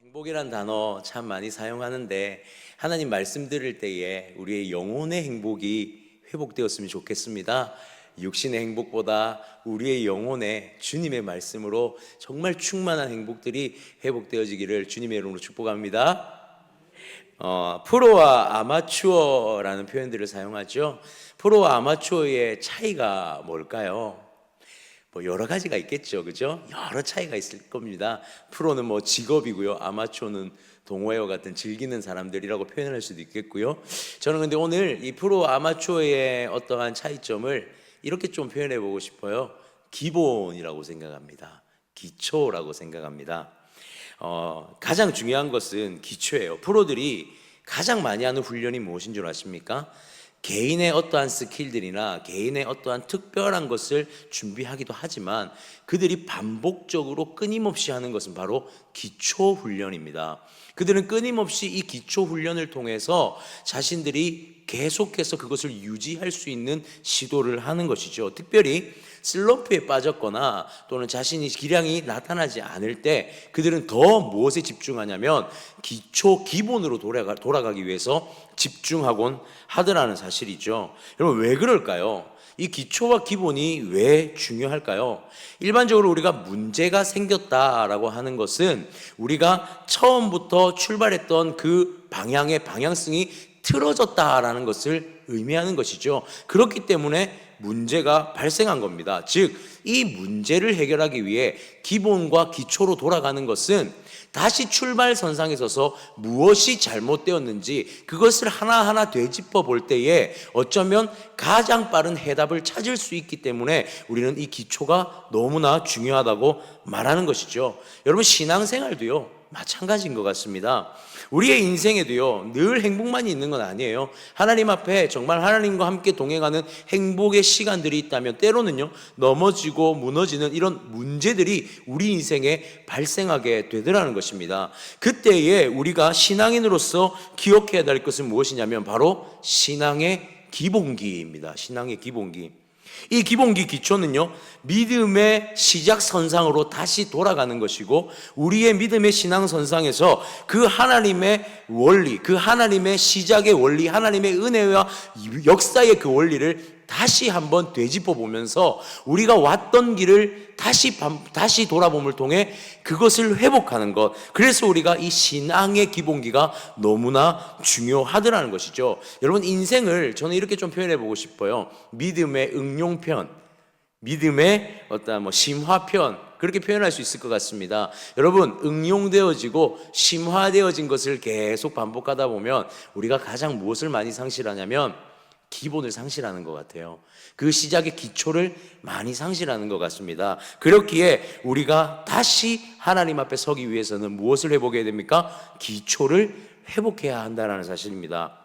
행복이란 단어 참 많이 사용하는데 하나님 말씀 들을 때에 우리의 영혼의 행복이 회복되었으면 좋겠습니다. 육신의 행복보다 우리의 영혼의 주님의 말씀으로 정말 충만한 행복들이 회복되어지기를 주님의 이름으로 축복합니다. 프로와 아마추어라는 표현들을 사용하죠. 프로와 아마추어의 차이가 뭘까요? 여러 가지가 있겠죠, 그죠? 여러 차이가 있을 겁니다. 프로는 직업이고요, 아마추어는 동호회와 같은 즐기는 사람들이라고 표현을 할 수도 있겠고요. 저는 근데 오늘 이 프로와 아마추어의 어떠한 차이점을 이렇게 좀 표현해 보고 싶어요. 기본이라고 생각합니다. 기초라고 생각합니다. 가장 중요한 것은 기초예요. 프로들이 가장 많이 하는 훈련이 무엇인 줄 아십니까? 개인의 어떠한 스킬들이나 개인의 어떠한 특별한 것을 준비하기도 하지만 그들이 반복적으로 끊임없이 하는 것은 바로 기초 훈련입니다. 그들은 끊임없이 이 기초 훈련을 통해서 자신들이 계속해서 그것을 유지할 수 있는 시도를 하는 것이죠. 특별히 슬럼프에 빠졌거나 또는 자신이 기량이 나타나지 않을 때 그들은 더 무엇에 집중하냐면 기본으로 돌아가기 위해서 집중하곤 하더라는 사실이죠. 여러분, 왜 그럴까요? 이 기초와 기본이 왜 중요할까요? 일반적으로 우리가 문제가 생겼다라고 하는 것은 우리가 처음부터 출발했던 그 방향의 방향성이 틀어졌다라는 것을 의미하는 것이죠. 그렇기 때문에 문제가 발생한 겁니다. 즉, 이 문제를 해결하기 위해 기본과 기초로 돌아가는 것은 다시 출발선상에 서서 무엇이 잘못되었는지 그것을 하나하나 되짚어 볼 때에 어쩌면 가장 빠른 해답을 찾을 수 있기 때문에 우리는 이 기초가 너무나 중요하다고 말하는 것이죠. 여러분, 신앙생활도요 마찬가지인 것 같습니다. 우리의 인생에도요 늘 행복만이 있는 건 아니에요. 하나님 앞에 정말 하나님과 함께 동행하는 행복의 시간들이 있다면 때로는요 넘어지고 무너지는 이런 문제들이 우리 인생에 발생하게 되더라는 것입니다. 그때에 우리가 신앙인으로서 기억해야 될 것은 무엇이냐면 바로 신앙의 기본기입니다. 신앙의 기본기. 이 기본기 기초는요 믿음의 시작선상으로 다시 돌아가는 것이고, 우리의 믿음의 신앙선상에서 그 하나님의 원리, 그 하나님의 시작의 원리, 하나님의 은혜와 역사의 그 원리를 다시 한번 되짚어 보면서 우리가 왔던 길을 다시 돌아봄을 통해 그것을 회복하는 것. 그래서 우리가 이 신앙의 기본기가 너무나 중요하더라는 것이죠. 여러분, 인생을 저는 이렇게 좀 표현해 보고 싶어요. 믿음의 응용편, 믿음의 어떤 심화편, 그렇게 표현할 수 있을 것 같습니다. 여러분, 응용되어지고 심화되어진 것을 계속 반복하다 보면 우리가 가장 무엇을 많이 상실하냐면 기본을 상실하는 것 같아요. 그 시작의 기초를 많이 상실하는 것 같습니다. 그렇기에 우리가 다시 하나님 앞에 서기 위해서는 무엇을 회복해야 됩니까? 기초를 회복해야 한다는 사실입니다.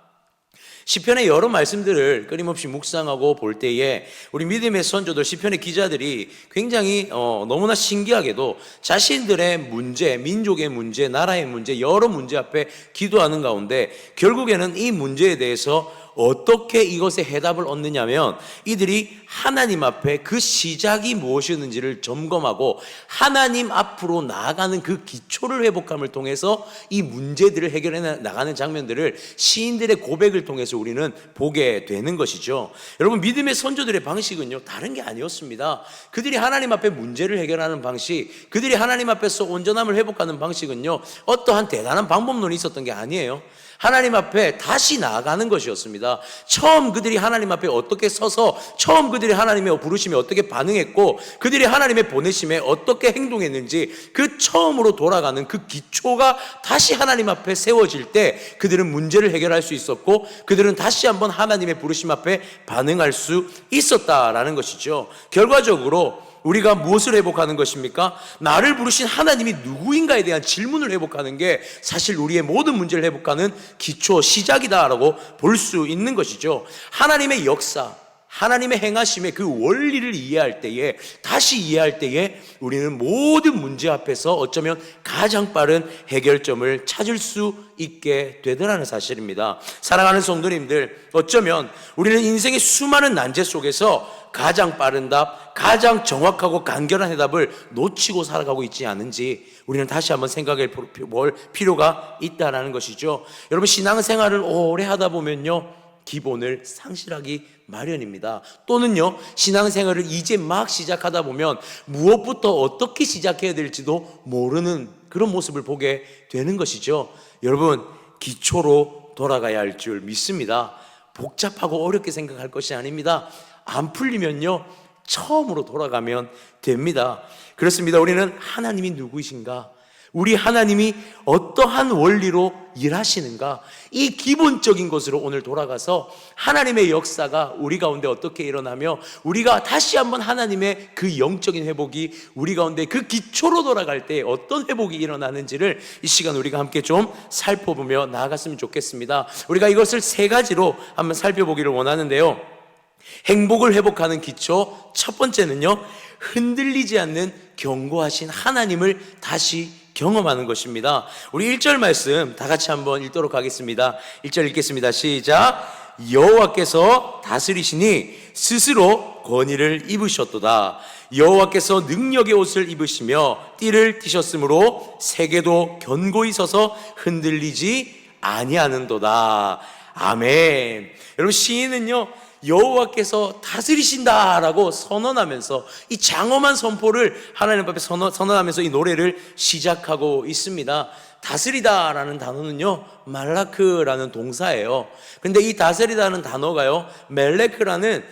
시편의 여러 말씀들을 끊임없이 묵상하고 볼 때에 우리 믿음의 선조들, 시편의 기자들이 굉장히 너무나 신기하게도 자신들의 문제, 민족의 문제, 나라의 문제, 여러 문제 앞에 기도하는 가운데 결국에는 이 문제에 대해서 어떻게 이것에 해답을 얻느냐면 이들이 하나님 앞에 그 시작이 무엇이었는지를 점검하고 하나님 앞으로 나아가는 그 기초를 회복함을 통해서 이 문제들을 해결해 나가는 장면들을 시인들의 고백을 통해서 우리는 보게 되는 것이죠. 여러분, 믿음의 선조들의 방식은요 다른 게 아니었습니다. 그들이 하나님 앞에 문제를 해결하는 방식, 그들이 하나님 앞에서 온전함을 회복하는 방식은요 어떠한 대단한 방법론이 있었던 게 아니에요. 하나님 앞에 다시 나아가는 것이었습니다. 처음 그들이 하나님 앞에 어떻게 서서, 처음 그들이 하나님의 부르심에 어떻게 반응했고, 그들이 하나님의 보내심에 어떻게 행동했는지 그 처음으로 돌아가는 그 기초가 다시 하나님 앞에 세워질 때 그들은 문제를 해결할 수 있었고, 그들은 다시 한번 하나님의 부르심 앞에 반응할 수 있었다라는 것이죠. 결과적으로 우리가 무엇을 회복하는 것입니까? 나를 부르신 하나님이 누구인가에 대한 질문을 회복하는 게 사실 우리의 모든 문제를 회복하는 기초, 시작이다라고 볼 수 있는 것이죠. 하나님의 역사, 하나님의 행하심의 그 원리를 이해할 때에, 다시 이해할 때에 우리는 모든 문제 앞에서 어쩌면 가장 빠른 해결점을 찾을 수 있게 되더라는 사실입니다. 사랑하는 성도님들, 어쩌면 우리는 인생의 수많은 난제 속에서 가장 빠른 답, 가장 정확하고 간결한 해답을 놓치고 살아가고 있지 않은지 우리는 다시 한번 생각해 볼 필요가 있다는 것이죠. 여러분, 신앙생활을 오래 하다 보면요, 기본을 상실하기 마련입니다. 또는요, 신앙생활을 이제 막 시작하다 보면 무엇부터 어떻게 시작해야 될지도 모르는 그런 모습을 보게 되는 것이죠. 여러분, 기초로 돌아가야 할 줄 믿습니다. 복잡하고 어렵게 생각할 것이 아닙니다. 안 풀리면요, 처음으로 돌아가면 됩니다. 그렇습니다. 우리는 하나님이 누구이신가, 우리 하나님이 어떠한 원리로 일하시는가, 이 기본적인 것으로 오늘 돌아가서 하나님의 역사가 우리 가운데 어떻게 일어나며 우리가 다시 한번 하나님의 그 영적인 회복이 우리 가운데 그 기초로 돌아갈 때 어떤 회복이 일어나는지를 이 시간 우리가 함께 좀 살펴보며 나아갔으면 좋겠습니다. 우리가 이것을 세 가지로 한번 살펴보기를 원하는데요, 행복을 회복하는 기초, 첫 번째는요, 흔들리지 않는 견고하신 하나님을 다시 경험하는 것입니다. 우리 1절 말씀 다 같이 한번 읽도록 하겠습니다. 1절 읽겠습니다. 시작. 여호와께서 다스리시니 스스로 권위를 입으셨도다. 여호와께서 능력의 옷을 입으시며 띠를 띠셨으므로 세계도 견고히 서서 흔들리지 아니하는도다. 아멘. 여러분, 시인은요, 여호와께서 다스리신다라고 선언하면서 이 장엄한 선포를 하나님 앞에 선언하면서 이 노래를 시작하고 있습니다. 다스리다라는 단어는요, 말라크라는 동사예요. 근데 이 다스리다는 단어가요, 멜레크라는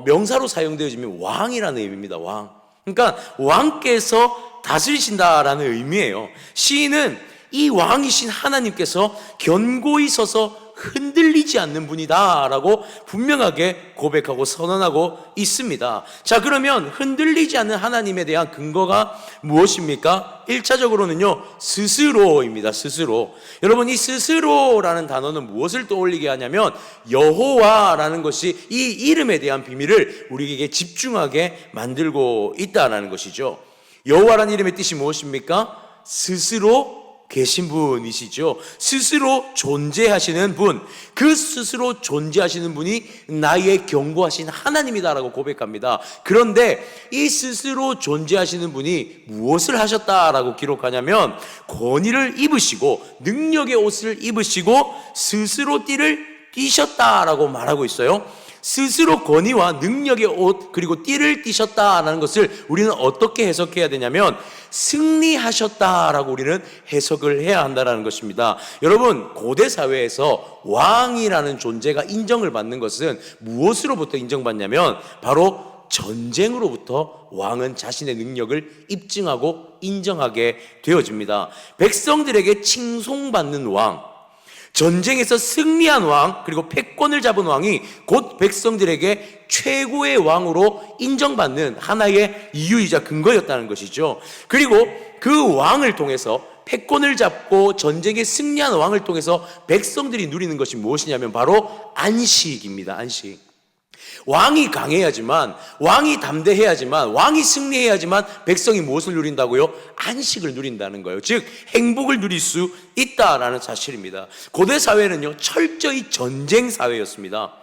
명사로 사용되어지면 왕이라는 의미입니다. 왕. 그러니까 왕께서 다스리신다라는 의미예요. 시인은 이 왕이신 하나님께서 견고히 서서 흔들리지 않는 분이다 라고 분명하게 고백하고 선언하고 있습니다. 자, 그러면 흔들리지 않는 하나님에 대한 근거가 무엇입니까? 1차적으로는요, 스스로입니다. 스스로. 여러분, 이 스스로라는 단어는 무엇을 떠올리게 하냐면 여호와라는 것이 이 이름에 대한 비밀을 우리에게 집중하게 만들고 있다는 것이죠. 여호와라는 이름의 뜻이 무엇입니까? 스스로 계신 분이시죠. 스스로 존재하시는 분, 그 스스로 존재하시는 분이 나의 견고하신 하나님이다라고 고백합니다. 그런데 이 스스로 존재하시는 분이 무엇을 하셨다라고 기록하냐면 권위를 입으시고 능력의 옷을 입으시고 스스로 띠를 띠셨다라고 말하고 있어요. 스스로 권위와 능력의 옷 그리고 띠를 띠셨다라는 것을 우리는 어떻게 해석해야 되냐면 승리하셨다라고 우리는 해석을 해야 한다는 것입니다. 여러분, 고대 사회에서 왕이라는 존재가 인정을 받는 것은 무엇으로부터 인정받냐면 바로 전쟁으로부터 왕은 자신의 능력을 입증하고 인정하게 되어집니다. 백성들에게 칭송받는 왕, 전쟁에서 승리한 왕, 그리고 패권을 잡은 왕이 곧 백성들에게 최고의 왕으로 인정받는 하나의 이유이자 근거였다는 것이죠. 그리고 그 왕을 통해서, 패권을 잡고 전쟁에 승리한 왕을 통해서 백성들이 누리는 것이 무엇이냐면 바로 안식입니다. 안식. 왕이 강해야지만, 왕이 담대해야지만, 왕이 승리해야지만 백성이 무엇을 누린다고요? 안식을 누린다는 거예요. 즉 행복을 누릴 수 있다라는 사실입니다. 고대 사회는요, 철저히 전쟁 사회였습니다.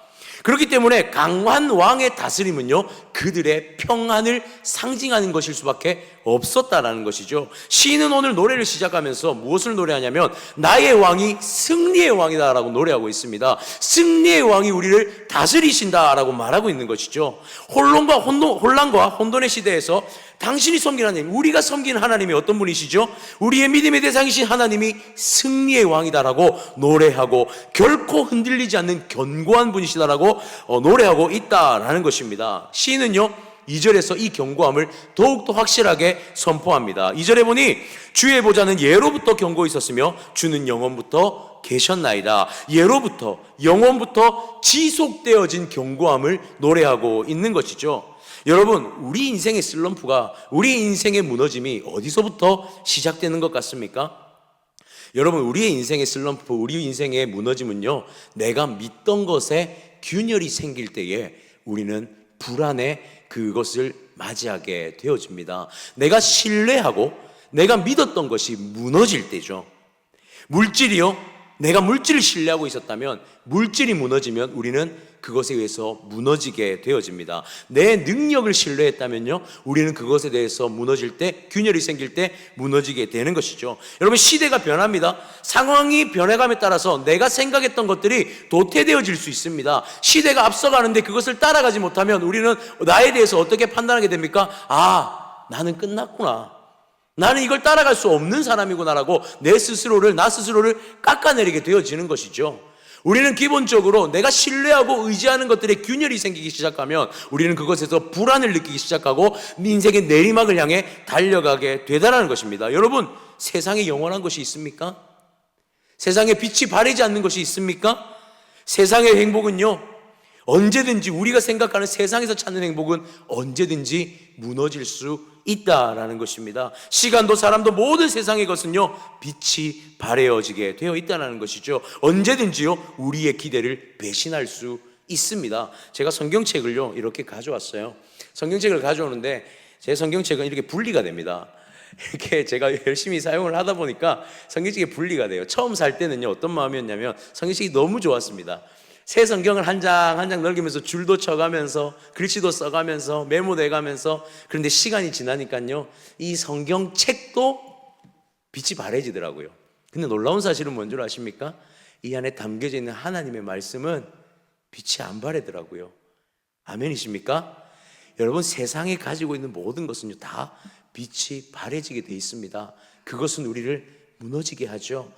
그렇기 때문에 강한 왕의 다스림은요, 그들의 평안을 상징하는 것일 수밖에 없었다라는 것이죠. 시인은 오늘 노래를 시작하면서 무엇을 노래하냐면 나의 왕이 승리의 왕이다라고 노래하고 있습니다. 승리의 왕이 우리를 다스리신다라고 말하고 있는 것이죠. 혼란과 혼돈의 시대에서 당신이 섬기는 하나님, 우리가 섬기는 하나님이 어떤 분이시죠? 우리의 믿음의 대상이신 하나님이 승리의 왕이다라고 노래하고 결코 흔들리지 않는 견고한 분이시다라고 노래하고 있다라는 것입니다. 시인은요, 2절에서 이 견고함을 더욱더 확실하게 선포합니다. 2절에 보니 주의 보좌는 예로부터 견고히 있었으며 주는 영원부터 계셨나이다. 예로부터 영원부터 지속되어진 견고함을 노래하고 있는 것이죠. 여러분, 우리 인생의 슬럼프가, 우리 인생의 무너짐이 어디서부터 시작되는 것 같습니까? 여러분, 우리의 인생의 슬럼프, 우리 인생의 무너짐은요, 내가 믿던 것에 균열이 생길 때에 우리는 불안에 그것을 맞이하게 되어집니다. 내가 신뢰하고 내가 믿었던 것이 무너질 때죠. 물질이요, 내가 물질을 신뢰하고 있었다면 물질이 무너지면 우리는 그것에 의해서 무너지게 되어집니다. 내 능력을 신뢰했다면요, 우리는 그것에 대해서 무너질 때, 균열이 생길 때 무너지게 되는 것이죠. 여러분, 시대가 변합니다. 상황이 변해감에 따라서 내가 생각했던 것들이 도태되어질 수 있습니다. 시대가 앞서가는데 그것을 따라가지 못하면 우리는 나에 대해서 어떻게 판단하게 됩니까? 아, 나는 끝났구나, 나는 이걸 따라갈 수 없는 사람이구나라고 나 스스로를 깎아내리게 되어지는 것이죠. 우리는 기본적으로 내가 신뢰하고 의지하는 것들에 균열이 생기기 시작하면 우리는 그것에서 불안을 느끼기 시작하고 인생의 내리막을 향해 달려가게 되다라는 것입니다. 여러분, 세상에 영원한 것이 있습니까? 세상에 빛이 바래지 않는 것이 있습니까? 세상의 행복은요, 언제든지 우리가 생각하는 세상에서 찾는 행복은 언제든지 무너질 수 있다라는 것입니다. 시간도 사람도 모든 세상의 것은요, 빛이 바래어지게 되어 있다는 것이죠. 언제든지요, 우리의 기대를 배신할 수 있습니다. 제가 성경책을요, 이렇게 가져왔어요. 성경책을 가져오는데 제 성경책은 이렇게 분리가 됩니다. 이렇게 제가 열심히 사용을 하다 보니까 성경책이 분리가 돼요. 처음 살 때는요, 어떤 마음이었냐면 성경책이 너무 좋았습니다. 새 성경을 한 장 한 장 넘기면서 줄도 쳐가면서 글씨도 써가면서 메모내가면서, 그런데 시간이 지나니까요, 이 성경책도 빛이 바래지더라고요. 근데 놀라운 사실은 뭔 줄 아십니까? 이 안에 담겨져 있는 하나님의 말씀은 빛이 안 바래더라고요. 아멘이십니까? 여러분, 세상에 가지고 있는 모든 것은요, 다 빛이 바래지게 돼 있습니다. 그것은 우리를 무너지게 하죠.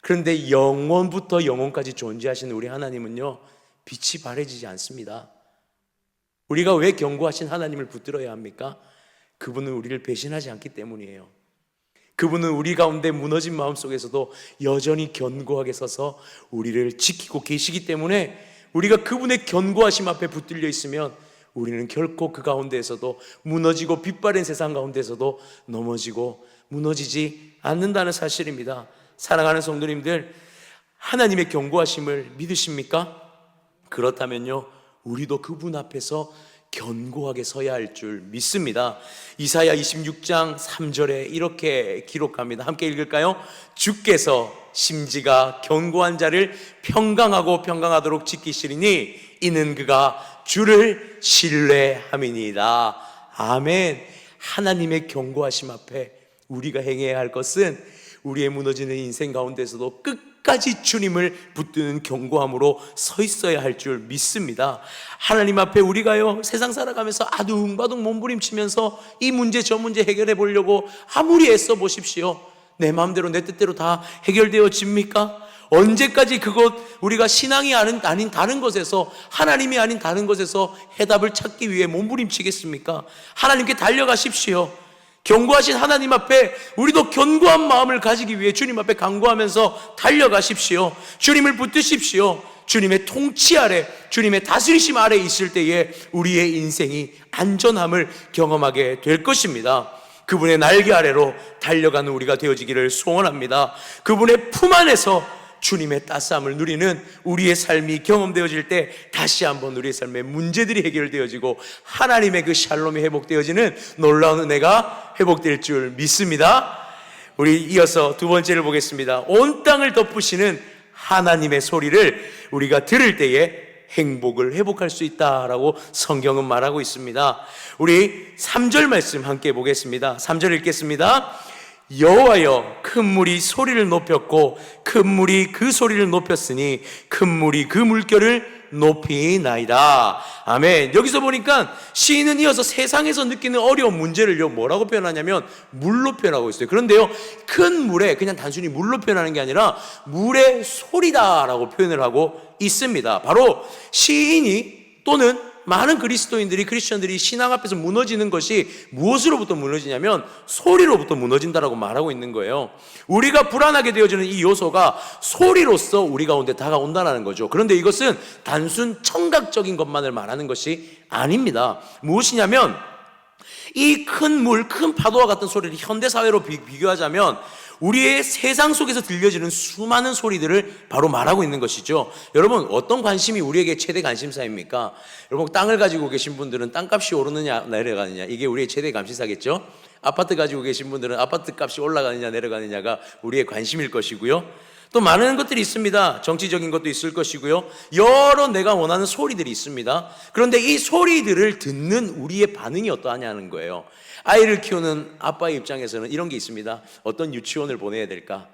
그런데 영원부터 영원까지 존재하시는 우리 하나님은요, 빛이 바래지지 않습니다. 우리가 왜 견고하신 하나님을 붙들어야 합니까? 그분은 우리를 배신하지 않기 때문이에요. 그분은 우리 가운데 무너진 마음속에서도 여전히 견고하게 서서 우리를 지키고 계시기 때문에 우리가 그분의 견고하심 앞에 붙들려 있으면 우리는 결코 그 가운데에서도 무너지고 빛바랜 세상 가운데서도 넘어지고 무너지지 않는다는 사실입니다. 사랑하는 성도님들, 하나님의 견고하심을 믿으십니까? 그렇다면요, 우리도 그분 앞에서 견고하게 서야 할 줄 믿습니다. 이사야 26장 3절에 이렇게 기록합니다. 함께 읽을까요? 주께서 심지가 견고한 자를 평강하도록 지키시리니 이는 그가 주를 신뢰함이니이다. 아멘. 하나님의 견고하심 앞에 우리가 행해야 할 것은 우리의 무너지는 인생 가운데서도 끝까지 주님을 붙드는 견고함으로 서 있어야 할 줄 믿습니다. 하나님 앞에 우리가요, 세상 살아가면서 아둥바둥 몸부림치면서 이 문제 저 문제 해결해 보려고 아무리 애써 보십시오. 내 마음대로 내 뜻대로 다 해결되어집니까? 언제까지 그것 우리가 신앙이 아닌 다른 것에서, 하나님이 아닌 다른 것에서 해답을 찾기 위해 몸부림치겠습니까? 하나님께 달려가십시오. 견고하신 하나님 앞에 우리도 견고한 마음을 가지기 위해 주님 앞에 간구하면서 달려가십시오. 주님을 붙드십시오. 주님의 통치 아래, 주님의 다스리심 아래 있을 때에 우리의 인생이 안전함을 경험하게 될 것입니다. 그분의 날개 아래로 달려가는 우리가 되어지기를 소원합니다. 그분의 품 안에서 주님의 따스함을 누리는 우리의 삶이 경험되어질 때 다시 한번 우리의 삶의 문제들이 해결되어지고 하나님의 그 샬롬이 회복되어지는 놀라운 은혜가 회복될 줄 믿습니다. 우리 이어서 두 번째를 보겠습니다. 온 땅을 덮으시는 하나님의 소리를 우리가 들을 때에 행복을 회복할 수 있다라고 성경은 말하고 있습니다. 우리 3절 말씀 함께 보겠습니다. 3절 읽겠습니다. 여호와여, 큰 물이 소리를 높였고 큰 물이 그 소리를 높였으니 큰 물이 그 물결을 높이나이다. 아멘. 여기서 보니까 시인은 이어서 세상에서 느끼는 어려운 문제를요, 뭐라고 표현하냐면 물로 표현하고 있어요. 그런데요, 큰 물에 그냥 단순히 물로 표현하는 게 아니라 물의 소리다라고 표현을 하고 있습니다. 바로 시인이 또는 많은 그리스도인들이, 크리스천들이 신앙 앞에서 무너지는 것이 무엇으로부터 무너지냐면 소리로부터 무너진다라고 말하고 있는 거예요. 우리가 불안하게 되어지는 이 요소가 소리로서 우리 가운데 다가온다는 거죠. 그런데 이것은 단순 청각적인 것만을 말하는 것이 아닙니다. 무엇이냐면 이 큰 물, 큰 파도와 같은 소리를 현대사회로 비교하자면 우리의 세상 속에서 들려지는 수많은 소리들을 바로 말하고 있는 것이죠. 여러분, 어떤 관심이 우리에게 최대 관심사입니까? 여러분, 땅을 가지고 계신 분들은 땅값이 오르느냐 내려가느냐, 이게 우리의 최대 관심사겠죠. 아파트 가지고 계신 분들은 아파트 값이 올라가느냐 내려가느냐가 우리의 관심일 것이고요. 또 많은 것들이 있습니다. 정치적인 것도 있을 것이고요. 여러 내가 원하는 소리들이 있습니다. 그런데 이 소리들을 듣는 우리의 반응이 어떠하냐는 거예요. 아이를 키우는 아빠의 입장에서는 이런 게 있습니다. 어떤 유치원을 보내야 될까?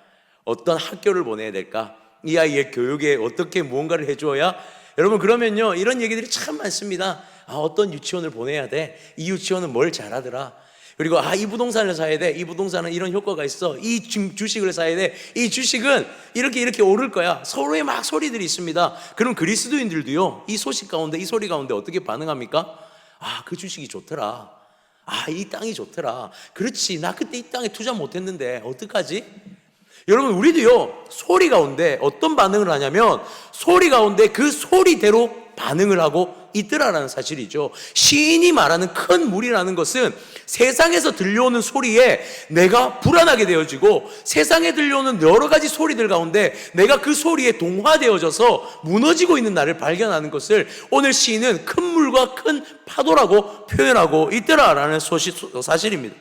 어떤 학교를 보내야 될까? 이 아이의 교육에 어떻게 무언가를 해줘야? 여러분, 그러면요, 이런 얘기들이 참 많습니다. 어떤 유치원을 보내야 돼? 이 유치원은 뭘 잘하더라? 그리고 이 부동산을 사야 돼. 이 부동산은 이런 효과가 있어. 이 주식을 사야 돼. 이 주식은 이렇게 오를 거야. 서로의 막 소리들이 있습니다. 그럼 그리스도인들도요, 이 소식 가운데, 이 소리 가운데 어떻게 반응합니까? 그 주식이 좋더라. 이 땅이 좋더라. 그렇지, 나 그때 이 땅에 투자 못했는데 어떡하지? 여러분, 우리도요, 소리 가운데 어떤 반응을 하냐면 소리 가운데 그 소리대로 반응을 하고 있더라라는 사실이죠. 시인이 말하는 큰 물이라는 것은 세상에서 들려오는 소리에 내가 불안하게 되어지고, 세상에 들려오는 여러 가지 소리들 가운데 내가 그 소리에 동화되어져서 무너지고 있는 나를 발견하는 것을 오늘 시인은 큰 물과 큰 파도라고 표현하고 있더라라는 사실입니다.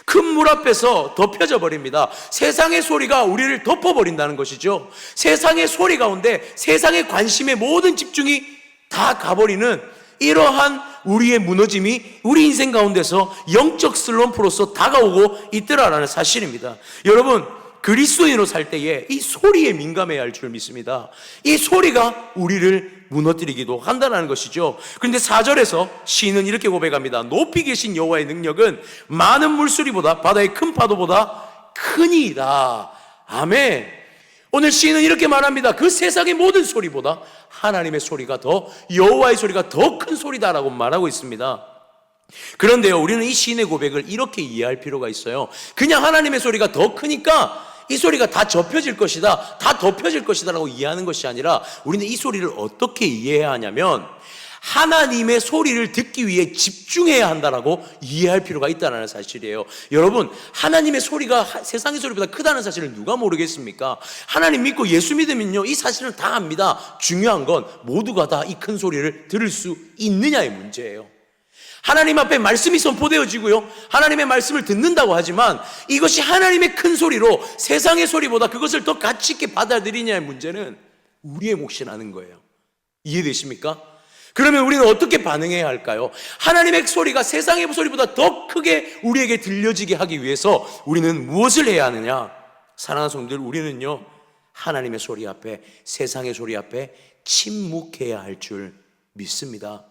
큰 물 앞에서 덮여져 버립니다. 세상의 소리가 우리를 덮어버린다는 것이죠. 세상의 소리 가운데 세상의 관심의 모든 집중이 다 가버리는 이러한 우리의 무너짐이 우리 인생 가운데서 영적 슬럼프로서 다가오고 있더라라는 사실입니다. 여러분, 그리스도인으로 살 때에 이 소리에 민감해야 할 줄 믿습니다. 이 소리가 우리를 무너뜨리기도 한다는 것이죠. 그런데 4절에서 시인은 이렇게 고백합니다. 높이 계신 여호와의 능력은 많은 물소리보다, 바다의 큰 파도보다 크니이다. 아멘. 오늘 시인은 이렇게 말합니다. 그 세상의 모든 소리보다 하나님의 소리가 여호와의 소리가 더 큰 소리다라고 말하고 있습니다. 그런데요, 우리는 이 시인의 고백을 이렇게 이해할 필요가 있어요. 그냥 하나님의 소리가 더 크니까 이 소리가 다 접혀질 것이다, 다 덮여질 것이다 라고 이해하는 것이 아니라, 우리는 이 소리를 어떻게 이해해야 하냐면 하나님의 소리를 듣기 위해 집중해야 한다라고 이해할 필요가 있다는 사실이에요. 여러분, 하나님의 소리가 세상의 소리보다 크다는 사실을 누가 모르겠습니까? 하나님 믿고 예수 믿으면요, 이 사실을 다 압니다. 중요한 건 모두가 다 이 큰 소리를 들을 수 있느냐의 문제예요. 하나님 앞에 말씀이 선포되어지고요, 하나님의 말씀을 듣는다고 하지만 이것이 하나님의 큰 소리로 세상의 소리보다 그것을 더 가치 있게 받아들이냐의 문제는 우리의 몫이라는 거예요. 이해되십니까? 그러면 우리는 어떻게 반응해야 할까요? 하나님의 소리가 세상의 소리보다 더 크게 우리에게 들려지게 하기 위해서 우리는 무엇을 해야 하느냐? 사랑하는 성도들, 우리는요, 하나님의 소리 앞에, 세상의 소리 앞에 침묵해야 할 줄 믿습니다.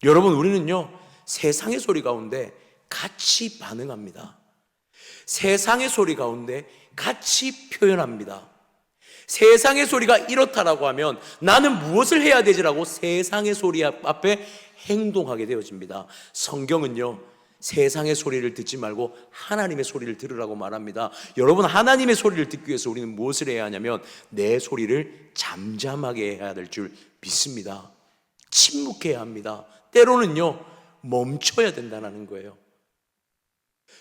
여러분, 우리는요, 세상의 소리 가운데 같이 반응합니다. 세상의 소리 가운데 같이 표현합니다. 세상의 소리가 이렇다라고 하면 나는 무엇을 해야 되지라고 세상의 소리 앞에 행동하게 되어집니다. 성경은요, 세상의 소리를 듣지 말고 하나님의 소리를 들으라고 말합니다. 여러분, 하나님의 소리를 듣기 위해서 우리는 무엇을 해야 하냐면 내 소리를 잠잠하게 해야 될 줄 믿습니다. 침묵해야 합니다. 때로는요, 멈춰야 된다는 거예요.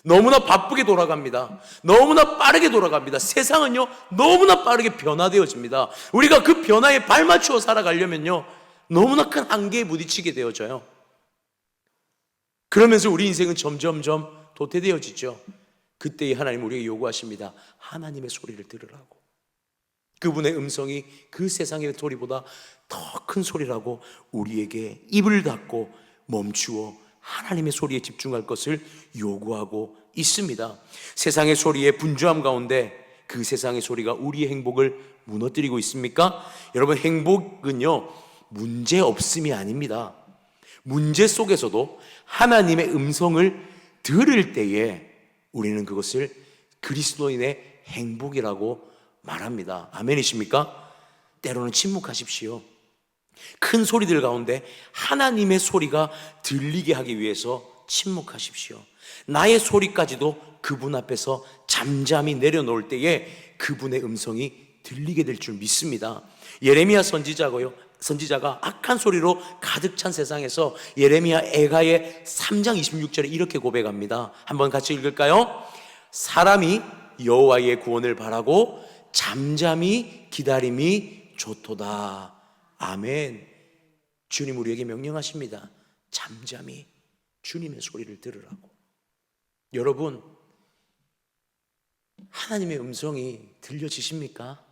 너무나 바쁘게 돌아갑니다. 너무나 빠르게 돌아갑니다. 세상은요, 너무나 빠르게 변화되어집니다. 우리가 그 변화에 발맞추어 살아가려면요, 너무나 큰 한계에 부딪히게 되어져요. 그러면서 우리 인생은 점점점 도태되어지죠. 그때 하나님 우리에게 요구하십니다. 하나님의 소리를 들으라고. 그분의 음성이 그 세상의 소리보다 더 큰 소리라고 우리에게 입을 닫고 멈추어 하나님의 소리에 집중할 것을 요구하고 있습니다. 세상의 소리의 분주함 가운데 그 세상의 소리가 우리의 행복을 무너뜨리고 있습니까? 여러분, 행복은요, 문제 없음이 아닙니다. 문제 속에서도 하나님의 음성을 들을 때에 우리는 그것을 그리스도인의 행복이라고 말합니다. 아멘이십니까? 때로는 침묵하십시오. 큰 소리들 가운데 하나님의 소리가 들리게 하기 위해서 침묵하십시오. 나의 소리까지도 그분 앞에서 잠잠히 내려놓을 때에 그분의 음성이 들리게 될 줄 믿습니다. 예레미야 선지자가 악한 소리로 가득 찬 세상에서 예레미야 애가의 3장 26절에 이렇게 고백합니다. 한번 같이 읽을까요? 사람이 여호와의 구원을 바라고 잠잠히 기다림이 좋도다. 아멘. 주님 우리에게 명령하십니다. 잠잠히 주님의 소리를 들으라고. 여러분, 하나님의 음성이 들려지십니까?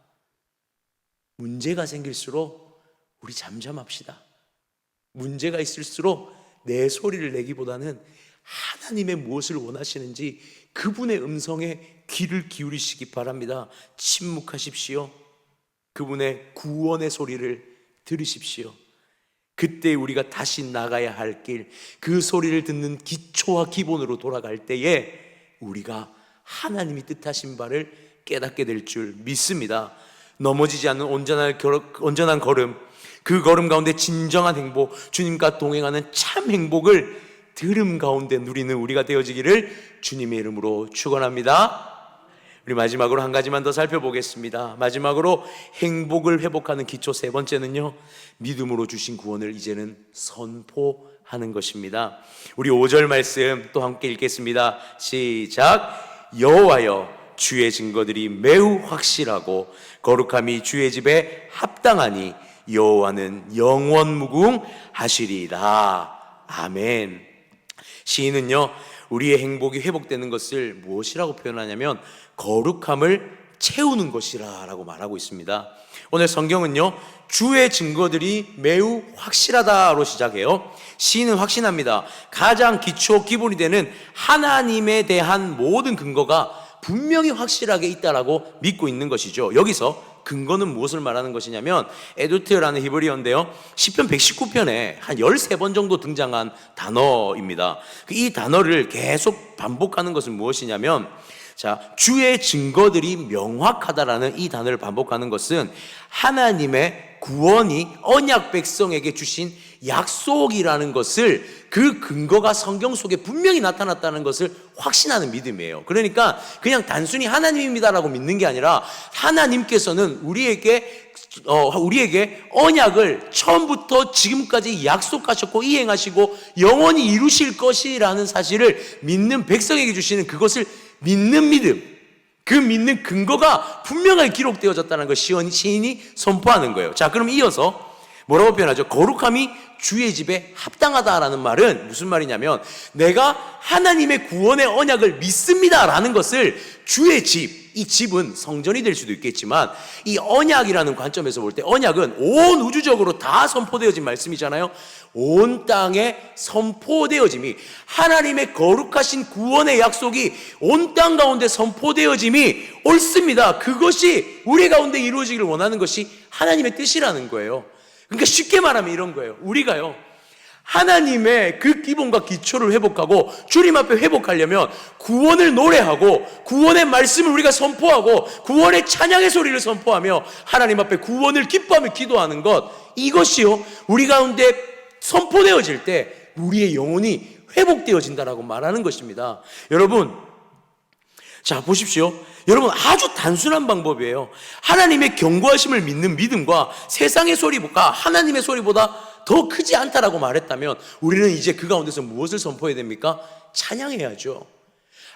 문제가 생길수록 우리 잠잠합시다. 문제가 있을수록 내 소리를 내기보다는 하나님의 무엇을 원하시는지 그분의 음성에 귀를 기울이시기 바랍니다. 침묵하십시오. 그분의 구원의 소리를 들으십시오. 그때 우리가 다시 나가야 할 길, 그 소리를 듣는 기초와 기본으로 돌아갈 때에 우리가 하나님이 뜻하신 바를 깨닫게 될 줄 믿습니다. 넘어지지 않는 온전한 걸음, 그 걸음 가운데 진정한 행복, 주님과 동행하는 참 행복을 들음 가운데 누리는 우리가 되어지기를 주님의 이름으로 축원합니다. 우리 마지막으로 한 가지만 더 살펴보겠습니다. 마지막으로 행복을 회복하는 기초 세 번째는요, 믿음으로 주신 구원을 이제는 선포하는 것입니다. 우리 5절 말씀 또 함께 읽겠습니다. 시작. 여호와여, 주의 증거들이 매우 확실하고 거룩함이 주의 집에 합당하니 여호와는 영원무궁하시리라. 아멘. 시인은요, 우리의 행복이 회복되는 것을 무엇이라고 표현하냐면 거룩함을 채우는 것이라 라고 말하고 있습니다. 오늘 성경은요, 주의 증거들이 매우 확실하다로 시작해요. 시인은 확신합니다. 가장 기초 기본이 되는 하나님에 대한 모든 근거가 분명히 확실하게 있다라고 믿고 있는 것이죠. 여기서 근거는 무엇을 말하는 것이냐면 에두트라는 히브리어인데요, 시편 119편에 한 13번 정도 등장한 단어입니다. 이 단어를 계속 반복하는 것은 무엇이냐면, 자, 주의 증거들이 명확하다라는 이 단어를 반복하는 것은 하나님의 구원이 언약 백성에게 주신 약속이라는 것을, 그 근거가 성경 속에 분명히 나타났다는 것을 확신하는 믿음이에요. 그러니까 그냥 단순히 하나님입니다라고 믿는 게 아니라 하나님께서는 우리에게 언약을 처음부터 지금까지 약속하셨고 이행하시고 영원히 이루실 것이라는 사실을 믿는 백성에게 주시는 그것을 믿는 믿음, 그 믿는 근거가 분명하게 기록되어졌다는 걸 시인이 선포하는 거예요. 자, 그럼 이어서 뭐라고 표현하죠? 거룩함이 주의 집에 합당하다라는 말은 무슨 말이냐면, 내가 하나님의 구원의 언약을 믿습니다라는 것을 주의 집, 이 집은 성전이 될 수도 있겠지만 이 언약이라는 관점에서 볼 때 언약은 온 우주적으로 다 선포되어진 말씀이잖아요. 온 땅에 선포되어짐이, 하나님의 거룩하신 구원의 약속이 온 땅 가운데 선포되어짐이 옳습니다. 그것이 우리 가운데 이루어지기를 원하는 것이 하나님의 뜻이라는 거예요. 그러니까 쉽게 말하면 이런 거예요. 우리가요, 하나님의 그 기본과 기초를 회복하고 주님 앞에 회복하려면 구원을 노래하고 구원의 말씀을 우리가 선포하고 구원의 찬양의 소리를 선포하며 하나님 앞에 구원을 기뻐하며 기도하는 것, 이것이요 우리 가운데 선포되어질 때 우리의 영혼이 회복되어진다라고 말하는 것입니다. 여러분, 자 보십시오. 여러분, 아주 단순한 방법이에요. 하나님의 경고하심을 믿는 믿음과 세상의 소리보다, 하나님의 소리보다 더 크지 않다라고 말했다면 우리는 이제 그 가운데서 무엇을 선포해야 됩니까? 찬양해야죠.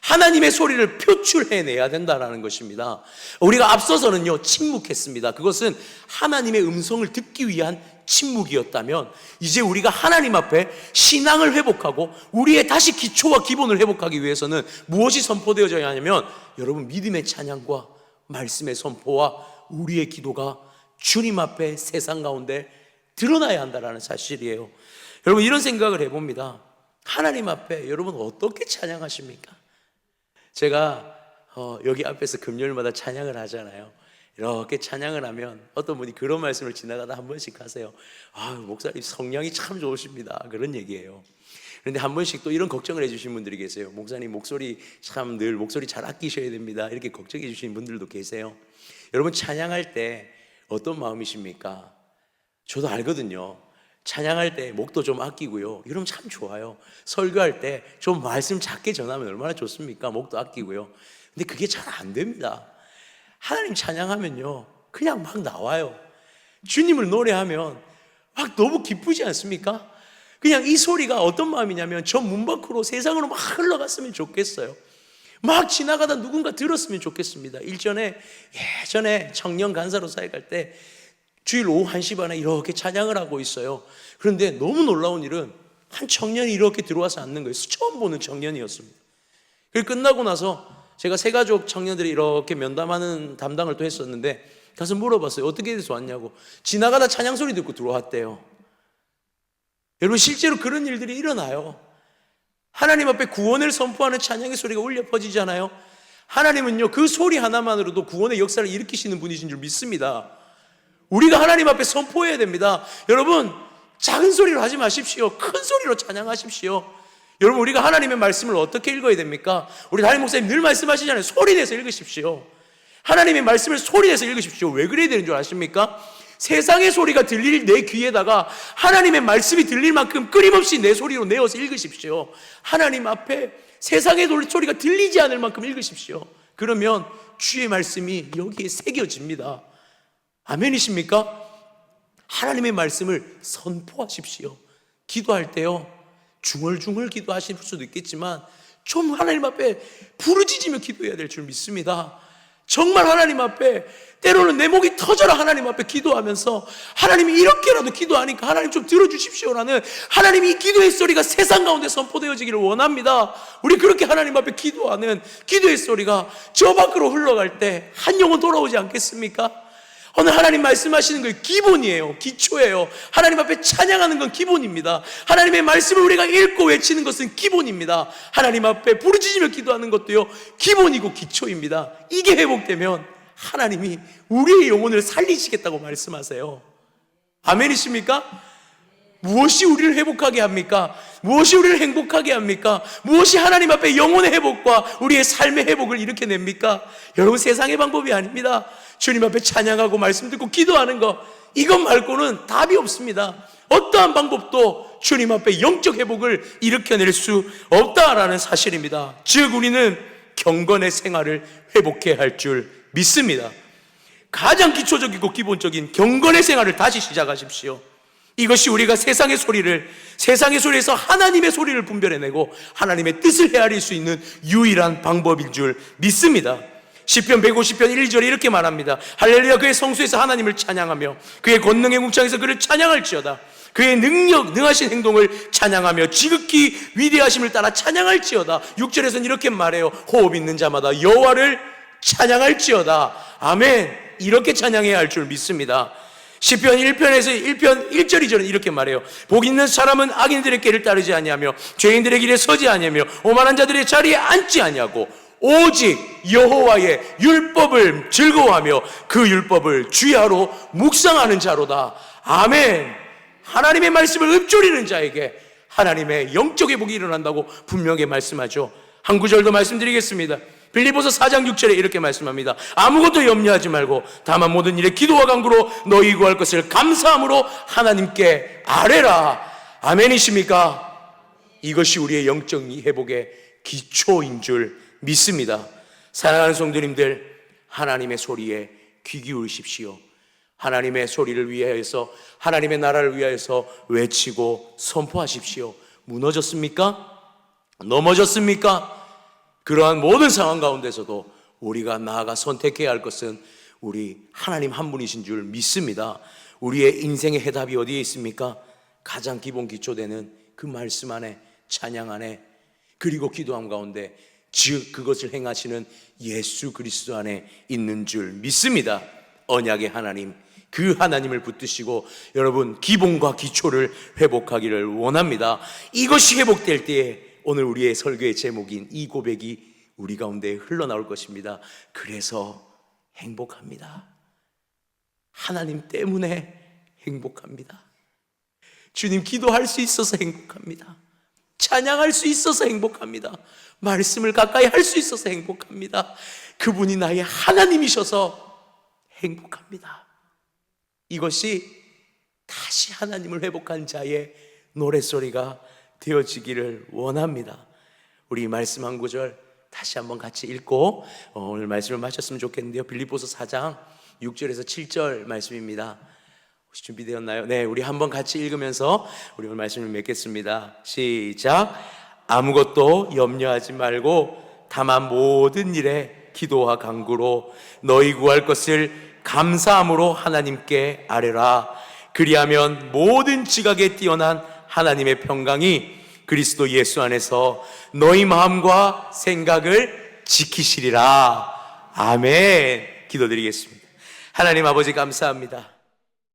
하나님의 소리를 표출해내야 된다는 것입니다. 우리가 앞서서는요 침묵했습니다. 그것은 하나님의 음성을 듣기 위한 침묵이었다면 이제 우리가 하나님 앞에 신앙을 회복하고 우리의 다시 기초와 기본을 회복하기 위해서는 무엇이 선포되어져야 하냐면, 여러분, 믿음의 찬양과 말씀의 선포와 우리의 기도가 주님 앞에 세상 가운데 드러나야 한다는 사실이에요. 여러분, 이런 생각을 해봅니다. 하나님 앞에 여러분 어떻게 찬양하십니까? 제가 여기 앞에서 금요일마다 찬양을 하잖아요. 이렇게 찬양을 하면 어떤 분이 그런 말씀을 지나가다 한 번씩 하세요. 목사님 성량이 참 좋으십니다, 그런 얘기예요. 그런데 한 번씩 또 이런 걱정을 해주신 분들이 계세요. 목사님 목소리 참 늘 목소리 잘 아끼셔야 됩니다, 이렇게 걱정해 주시는 분들도 계세요. 여러분, 찬양할 때 어떤 마음이십니까? 저도 알거든요. 찬양할 때 목도 좀 아끼고요, 이러면 참 좋아요. 설교할 때 좀 말씀 작게 전하면 얼마나 좋습니까? 목도 아끼고요. 근데 그게 잘 안 됩니다. 하나님 찬양하면요 그냥 막 나와요. 주님을 노래하면 막 너무 기쁘지 않습니까? 그냥 이 소리가 어떤 마음이냐면 저 문 밖으로 세상으로 막 흘러갔으면 좋겠어요. 막 지나가다 누군가 들었으면 좋겠습니다. 예전에 청년 간사로 사역할 때 주일 오후 1시 반에 이렇게 찬양을 하고 있어요. 그런데 너무 놀라운 일은 한 청년이 이렇게 들어와서 앉는 거예요. 처음 보는 청년이었습니다. 그리고 끝나고 나서 제가 새가족 청년들이 이렇게 면담하는 담당을 또 했었는데 가서 물어봤어요. 어떻게 돼서 왔냐고. 지나가다 찬양 소리 듣고 들어왔대요. 여러분, 실제로 그런 일들이 일어나요. 하나님 앞에 구원을 선포하는 찬양의 소리가 울려 퍼지잖아요. 하나님은요, 그 소리 하나만으로도 구원의 역사를 일으키시는 분이신 줄 믿습니다. 우리가 하나님 앞에 선포해야 됩니다. 여러분, 작은 소리로 하지 마십시오. 큰 소리로 찬양하십시오. 여러분, 우리가 하나님의 말씀을 어떻게 읽어야 됩니까? 우리 담임 목사님 늘 말씀하시잖아요. 소리 내서 읽으십시오. 하나님의 말씀을 소리 내서 읽으십시오. 왜 그래야 되는 줄 아십니까? 세상의 소리가 들릴 내 귀에다가 하나님의 말씀이 들릴 만큼 끊임없이 내 소리로 내어서 읽으십시오. 하나님 앞에 세상의 소리가 들리지 않을 만큼 읽으십시오. 그러면 주의 말씀이 여기에 새겨집니다. 아멘이십니까? 하나님의 말씀을 선포하십시오. 기도할 때요, 중얼중얼 기도하실 수도 있겠지만 좀 하나님 앞에 부르짖으며 기도해야 될 줄 믿습니다. 정말 하나님 앞에, 때로는 내 목이 터져라 하나님 앞에 기도하면서 하나님이 이렇게라도 기도하니까 하나님 좀 들어주십시오라는 하나님이 이 기도의 소리가 세상 가운데 선포되어지기를 원합니다. 우리 그렇게 하나님 앞에 기도하는 기도의 소리가 저 밖으로 흘러갈 때 한 영혼 돌아오지 않겠습니까? 오늘 하나님 말씀하시는 거 기본이에요. 기초예요. 하나님 앞에 찬양하는 건 기본입니다. 하나님의 말씀을 우리가 읽고 외치는 것은 기본입니다. 하나님 앞에 부르짖으며 기도하는 것도요, 기본이고 기초입니다. 이게 회복되면 하나님이 우리의 영혼을 살리시겠다고 말씀하세요. 아멘이십니까? 무엇이 우리를 회복하게 합니까? 무엇이 우리를 행복하게 합니까? 무엇이 하나님 앞에 영혼의 회복과 우리의 삶의 회복을 일으켜냅니까? 여러분, 세상의 방법이 아닙니다. 주님 앞에 찬양하고 말씀 듣고 기도하는 것, 이것 말고는 답이 없습니다. 어떠한 방법도 주님 앞에 영적 회복을 일으켜낼 수 없다라는 사실입니다. 즉, 우리는 경건의 생활을 회복해야 할 줄 믿습니다. 가장 기초적이고 기본적인 경건의 생활을 다시 시작하십시오. 이것이 우리가 세상의 소리에서 하나님의 소리를 분별해내고 하나님의 뜻을 헤아릴 수 있는 유일한 방법인 줄 믿습니다. 시편 150편 1절에 이렇게 말합니다. 할렐루야, 그의 성소에서 하나님을 찬양하며 그의 권능의 궁창에서 그를 찬양할지어다. 그의 능하신 행동을 찬양하며 지극히 위대하심을 따라 찬양할지어다. 6절에서는 이렇게 말해요. 호흡 있는 자마다 여호와를 찬양할지어다. 아멘. 이렇게 찬양해야 할 줄 믿습니다. 시편 1편에서 1절 2절은 이렇게 말해요. 복 있는 사람은 악인들의 길을 따르지 아니하며 죄인들의 길에 서지 아니하며 오만한 자들의 자리에 앉지 아니하고 오직 여호와의 율법을 즐거워하며 그 율법을 주야로 묵상하는 자로다. 아멘. 하나님의 말씀을 읊조리는 자에게 하나님의 영적 회복이 일어난다고 분명히 말씀하죠. 한 구절 더 말씀드리겠습니다. 빌립보서 4장 6절에 이렇게 말씀합니다. 아무것도 염려하지 말고 다만 모든 일에 기도와 간구로 너희 구할 것을 감사함으로 하나님께 아뢰라. 아멘이십니까? 이것이 우리의 영적 회복의 기초인 줄 믿습니다. 사랑하는 성도님들, 하나님의 소리에 귀 기울이십시오. 하나님의 소리를 위하여서, 하나님의 나라를 위하여서 외치고 선포하십시오. 무너졌습니까? 넘어졌습니까? 그러한 모든 상황 가운데서도 우리가 나아가 선택해야 할 것은 우리 하나님 한 분이신 줄 믿습니다. 우리의 인생의 해답이 어디에 있습니까? 가장 기본 기초되는 그 말씀 안에, 찬양 안에, 그리고 기도함 가운데, 즉 그것을 행하시는 예수 그리스도 안에 있는 줄 믿습니다. 언약의 하나님, 그 하나님을 붙드시고 여러분 기본과 기초를 회복하기를 원합니다. 이것이 회복될 때에 오늘 우리의 설교의 제목인 이 고백이 우리 가운데 흘러나올 것입니다. 그래서 행복합니다. 하나님 때문에 행복합니다. 주님 기도할 수 있어서 행복합니다. 찬양할 수 있어서 행복합니다. 말씀을 가까이 할 수 있어서 행복합니다. 그분이 나의 하나님이셔서 행복합니다. 이것이 다시 하나님을 회복한 자의 노랫소리가 되어지기를 원합니다. 우리 말씀 한 구절 다시 한번 같이 읽고 오늘 말씀을 마쳤으면 좋겠는데요. 빌립보서 4장 6절에서 7절 말씀입니다. 혹시 준비되었나요? 네, 우리 한번 같이 읽으면서 우리 오늘 말씀을 맺겠습니다. 시작. 아무것도 염려하지 말고 다만 모든 일에 기도와 간구로 너희 구할 것을 감사함으로 하나님께 아뢰라. 그리하면 모든 지각에 뛰어난 하나님의 평강이 그리스도 예수 안에서 너희 마음과 생각을 지키시리라. 아멘. 기도드리겠습니다. 하나님 아버지 감사합니다.